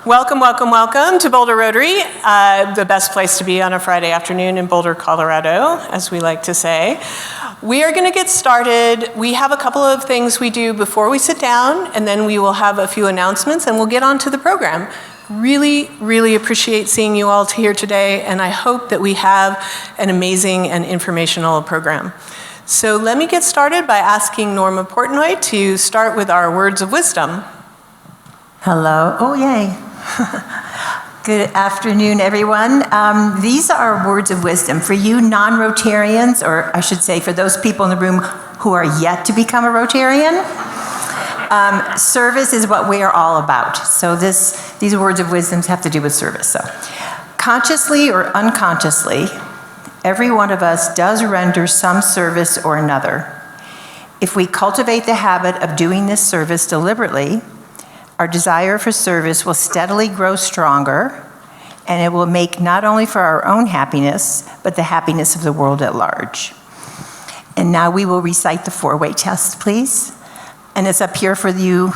Welcome, welcome, welcome to Boulder Rotary, the best place to be on a Friday afternoon in Boulder, Colorado, as we like to say. We are going to get started. We have a couple of things we do before we sit down, and then we will have a few announcements, and we'll get on to the program. Really, really appreciate seeing you all here today, and I hope that we have an amazing and informational program. So let me get started by asking Norma Portnoy to start with our words of wisdom. Hello. Oh, yay. Good afternoon, everyone. These are words of wisdom for you non-Rotarians, or I should say for those people in the room who are yet to become a Rotarian. Service is what we are all about. So these words of wisdom have to do with service. So, consciously or unconsciously, every one of us does render some service or another. If we cultivate the habit of doing this service deliberately, our desire for service will steadily grow stronger, and it will make not only for our own happiness, but the happiness of the world at large. And now we will recite the four-way test, please. And it's up here for you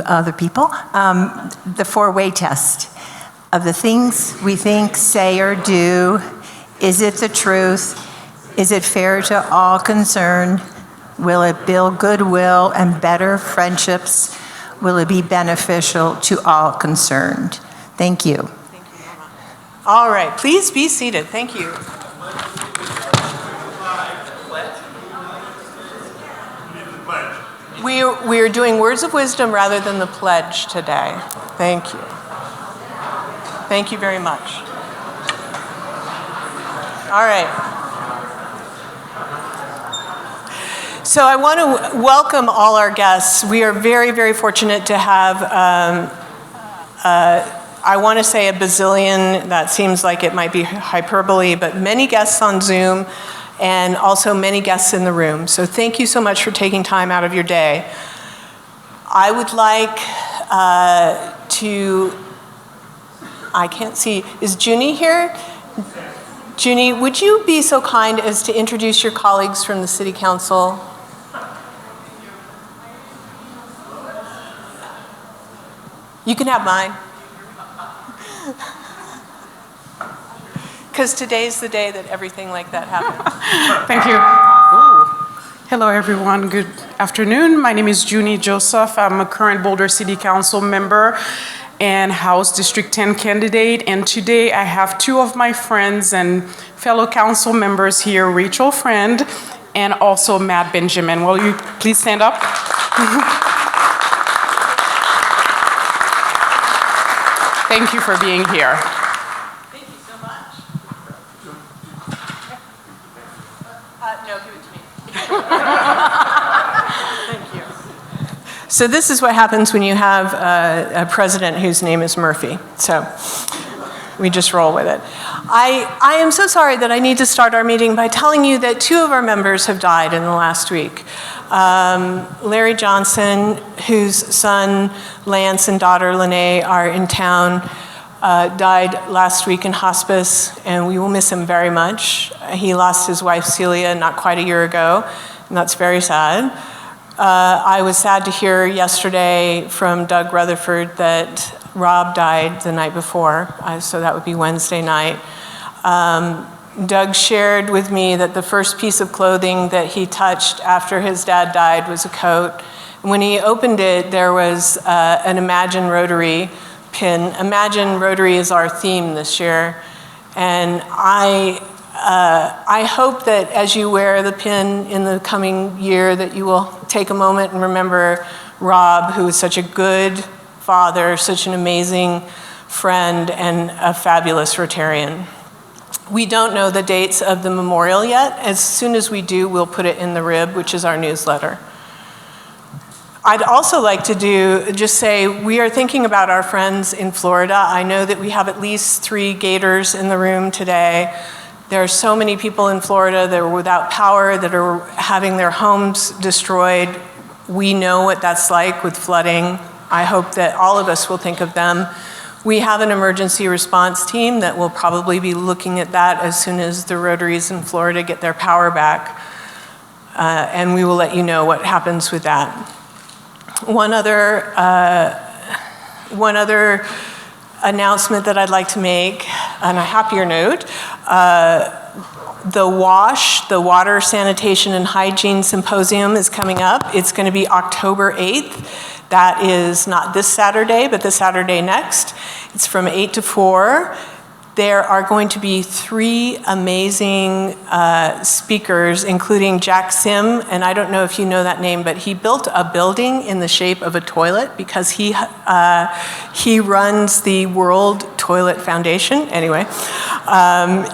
other people. The four-way test of the things we think, say, or do. Is it the truth? Is it fair to all concerned? Will it build goodwill and better friendships? Will it be beneficial to all concerned? Thank you. Thank you, Norma. All right, please be seated. Thank you. We are doing words of wisdom rather than the pledge today. Thank you. Thank you very much. All right. So I want to welcome all our guests. We are very, very fortunate to have, I want to say a bazillion, that seems like it might be hyperbole, but many guests on Zoom and also many guests in the room. So thank you so much for taking time out of your day. I would like I can't see, is Junie here? Junie, would you be so kind as to introduce your colleagues from the City Council? You can have mine. Because today's the day that everything like that happens. Thank you. Ooh. Hello, everyone. Good afternoon. My name is Junie Joseph. I'm a current Boulder City Council member and House District 10 candidate. And today I have two of my friends and fellow council members here, Rachel Friend and also Matt Benjamin. Will you please stand up? Thank you for being here. Thank you so much. No, give it to me. Thank you. So this is what happens when you have a president whose name is Murphy. So we just roll with it. I am so sorry that I need to start our meeting by telling you that two of our members have died in the last week. Larry Johnson, whose son Lance and daughter Lene are in town, died last week in hospice, and we will miss him very much. He lost his wife Celia not quite a year ago, and that's very sad. I was sad to hear yesterday from Doug Rutherford that Rob died the night before, so that would be Wednesday night. Doug shared with me that the first piece of clothing that he touched after his dad died was a coat. When he opened it, there was an Imagine Rotary pin. Imagine Rotary is our theme this year. And I hope that as you wear the pin in the coming year that you will take a moment and remember Rob, who was such a good father, such an amazing friend, and a fabulous Rotarian. We don't know the dates of the memorial yet. As soon as we do, we'll put it in the Rib, which is our newsletter. I'd also like to just say we are thinking about our friends in Florida. I know that we have at least 3 Gators in the room today. There are so many people in Florida that are without power, that are having their homes destroyed. We know what that's like with flooding. I hope that all of us will think of them. We have an emergency response team that will probably be looking at that as soon as the Rotaries in Florida get their power back. And we will let you know what happens with that. One other announcement that I'd like to make on a happier note. The WASH, the Water, Sanitation, and Hygiene Symposium, is coming up. It's going to be October 8th. That is not this Saturday, but the Saturday next. It's from 8 to 4. There are going to be 3 amazing speakers, including Jack Sim, and I don't know if you know that name, but he built a building in the shape of a toilet because he runs the World Toilet Foundation. Anyway,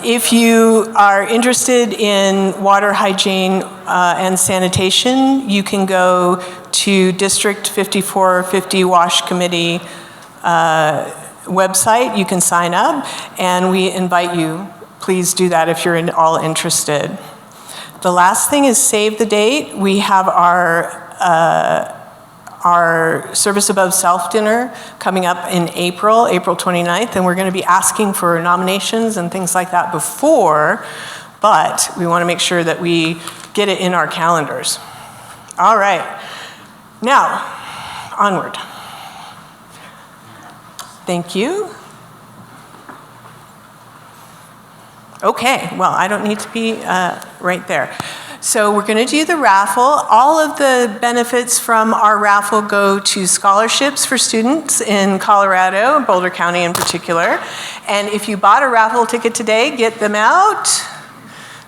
if you are interested in water hygiene and sanitation, you can go to District 5450 WASH Committee website. You can sign up, and we invite you. Please do that if you're all interested. The last thing is save the date. We have our Service Above Self dinner coming up in April 29th, and we're going to be asking for nominations and things like that before, but we want to make sure that we get it in our calendars. All right. Now, onward. Thank you. Okay, well, I don't need to be right there. So we're going to do the raffle. All of the benefits from our raffle go to scholarships for students in Colorado, Boulder County in particular. And if you bought a raffle ticket today, get them out.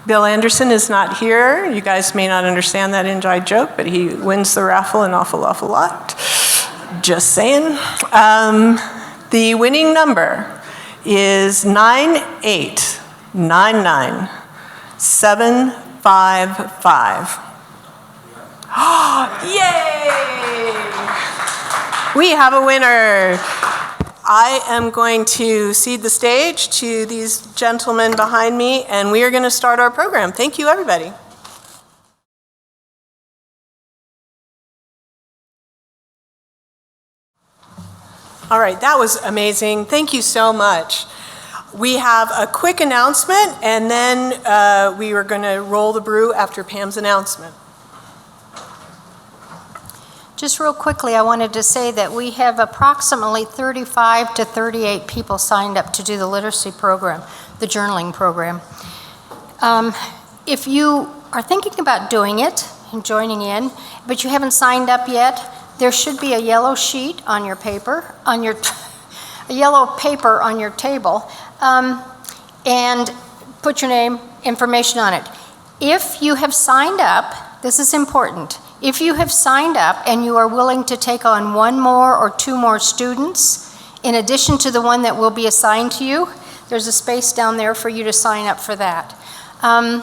Bill Anderson is not here. You guys may not understand that inside joke, but he wins the raffle an awful lot. Just saying. The winning number is 9899755. Yay! We have a winner. I am going to cede the stage to these gentlemen behind me, and we are going to start our program. Thank you, everybody. All right, that was amazing. Thank you so much. We have a quick announcement, and then we are going to roll the brew after Pam's announcement. Just real quickly, I wanted to say that we have approximately 35 to 38 people signed up to do the literacy program, the journaling program. If you are thinking about doing it and joining in, but you haven't signed up yet, there should be a yellow sheet on your paper, a yellow paper on your table, and put your name, information on it. If you have signed up, this is important, if you have signed up and you are willing to take on 1 more or 2 more students, in addition to the one that will be assigned to you, there's a space down there for you to sign up for that. I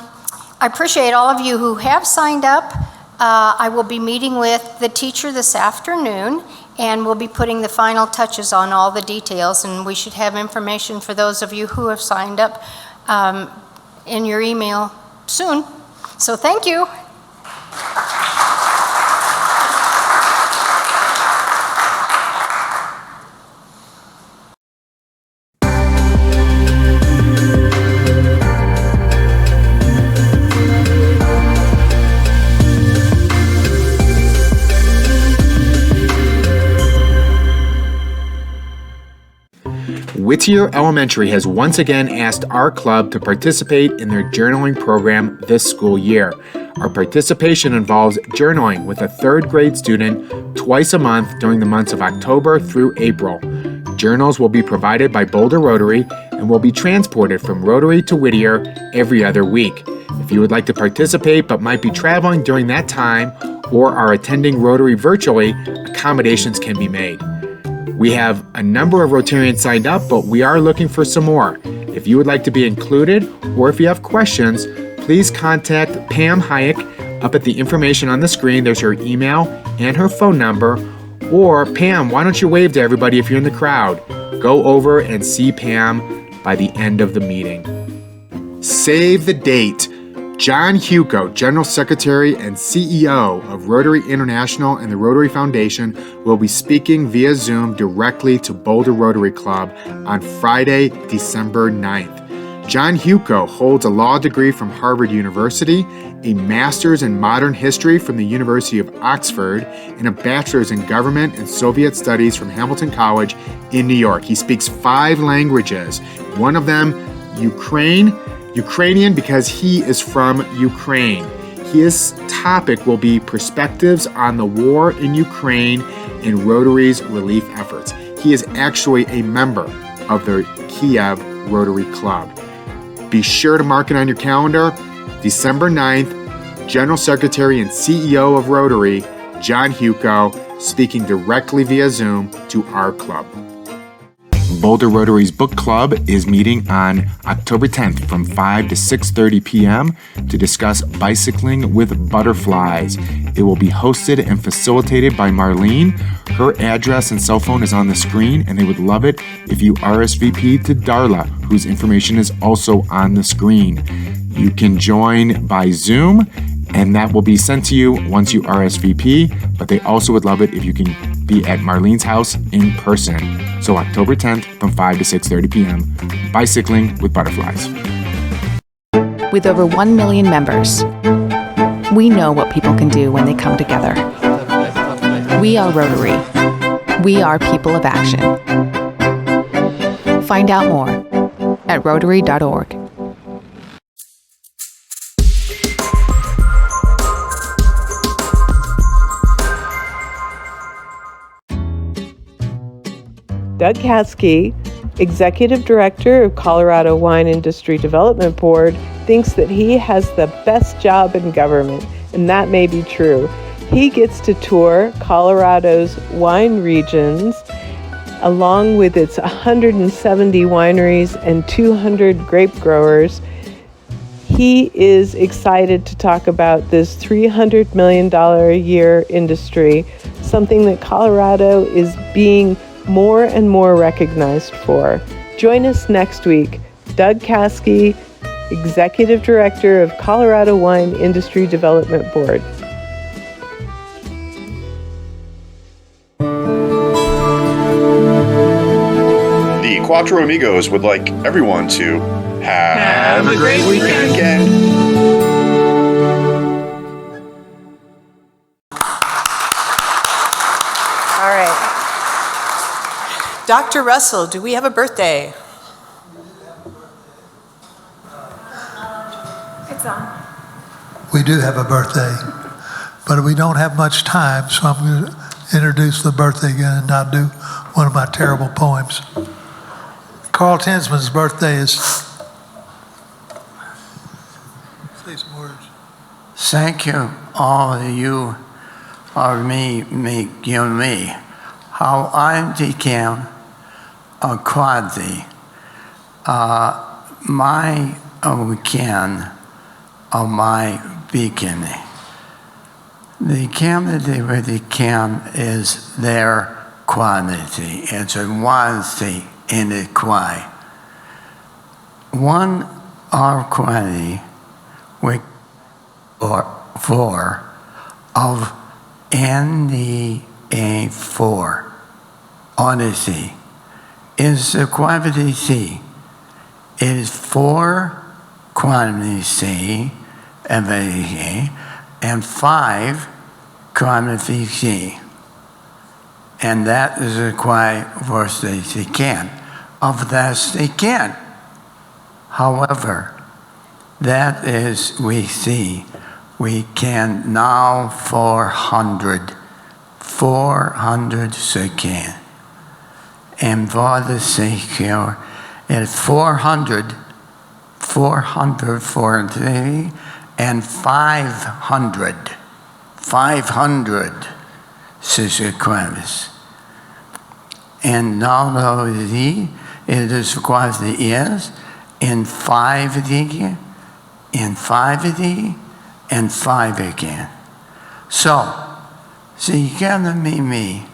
appreciate all of you who have signed up. I will be meeting with the teacher this afternoon, and we'll be putting the final touches on all the details, and we should have information for those of you who have signed up in your email soon. So thank you. Whittier Elementary has once again asked our club to participate in their journaling program this school year. Our participation involves journaling with a 3rd grade student twice a month during the months of October through April. Journals will be provided by Boulder Rotary and will be transported from Rotary to Whittier every other week. If you would like to participate but might be traveling during that time or are attending Rotary virtually, accommodations can be made. We have a number of Rotarians signed up, but we are looking for some more. If you would like to be included, or if you have questions, please contact Pam Hayek. Up at the information on the screen, there's her email and her phone number. Or Pam, why don't you wave to everybody if you're in the crowd? Go over and see Pam by the end of the meeting. Save the date. John Hugo, General Secretary and CEO of Rotary International and the Rotary Foundation, will be speaking via Zoom directly to Boulder Rotary Club on Friday, December 9th. John Huco holds a law degree from Harvard University, a master's in modern history from the University of Oxford, and a bachelor's in government and Soviet studies from Hamilton College in New York. He speaks 5 languages, one of them Ukrainian because he is from Ukraine. His topic will be perspectives on the war in Ukraine and Rotary's relief efforts. He is actually a member of the Kiev Rotary Club. Be sure to mark it on your calendar. December 9th, General Secretary and CEO of Rotary, John Huco, speaking directly via Zoom to our club. Boulder Rotary's book club is meeting on October 10th from 5 to 6:30 p.m. to discuss bicycling with butterflies. It will be hosted and facilitated by Marlene. Her address and cell phone is on the screen, and they would love it if you RSVP to Darla, whose information is also on the screen. You can join by Zoom, and that will be sent to you once you RSVP, but they also would love it if you can be at Marlene's house in person. So October 10th from 5 to 6:30 p.m., bicycling with butterflies. With over 1 million members, we know what people can do when they come together. We are Rotary. We are people of action. Find out more at Rotary.org. Doug Caskey, Executive Director of Colorado Wine Industry Development Board, thinks that he has the best job in government, and that may be true. He gets to tour Colorado's wine regions along with its 170 wineries and 200 grape growers. He is excited to talk about this $300 million a year industry, something that Colorado is being more and more recognized for. Join us next week. Doug Caskey, Executive Director of Colorado Wine Industry Development Board. The Cuatro Amigos would like everyone to have a great weekend. All right. Dr. Russell, do we have a birthday? It's on. We do have a birthday, but we don't have much time, so I'm going to introduce the birthday again and not do one of my terrible poems. Carl Tinsman's birthday is... Say some words. Thank you, all of you, or me, you me. How I became a quasi, my weekend of my beginning. The candidate with the can is their quantity. It's a quantity in the quantity. One our quantity with or 4 of NDA4 Odyssey is the quantity C. It is 4 quantity C and 5 quantity C. And that is required for the can. Of that they can. However, that is we see we can now 400 seconds. And for the secure is 400 and 500 sequences. And now it is quasi is in 5D, in 5D, and 5 again. So you can be me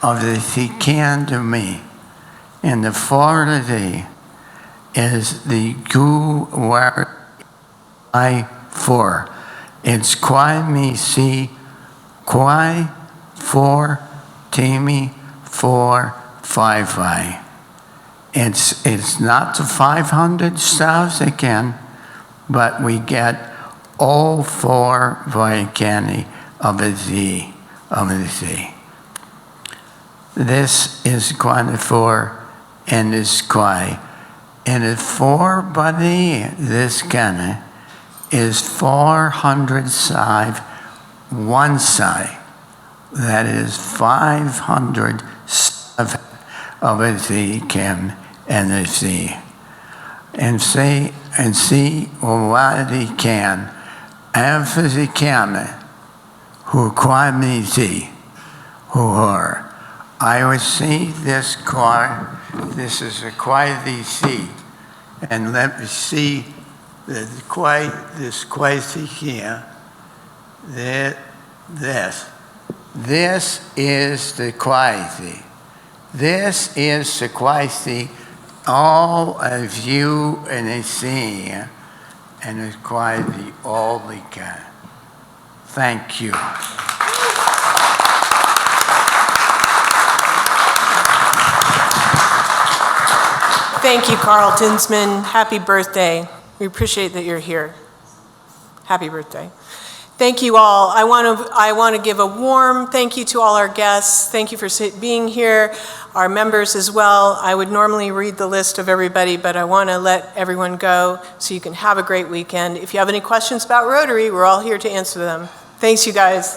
of the he can to me. And the 4D is the goo where I 4. It's quai me see quai 4 Timmy 4 5 5. It's not the 500 stars again, but we get all 4 volcani of the sea. This is quite 4 and is quite. And the 4 body, this kind is 400 side, one side. That is 500 of a sea can and the sea. And see what he can. After the can, who quite me see, who are. I would see this car, this is a quality sea. And let me see this quality here. This is the quality. This is the quality all of you and the sea, and the quality all we can. Thank you. Thank you, Carl Tinsman. Happy birthday. We appreciate that you're here. Happy birthday. Thank you all. I want to give a warm thank you to all our guests. Thank you for being here, our members as well. I would normally read the list of everybody, but I want to let everyone go so you can have a great weekend. If you have any questions about Rotary, we're all here to answer them. Thanks, you guys.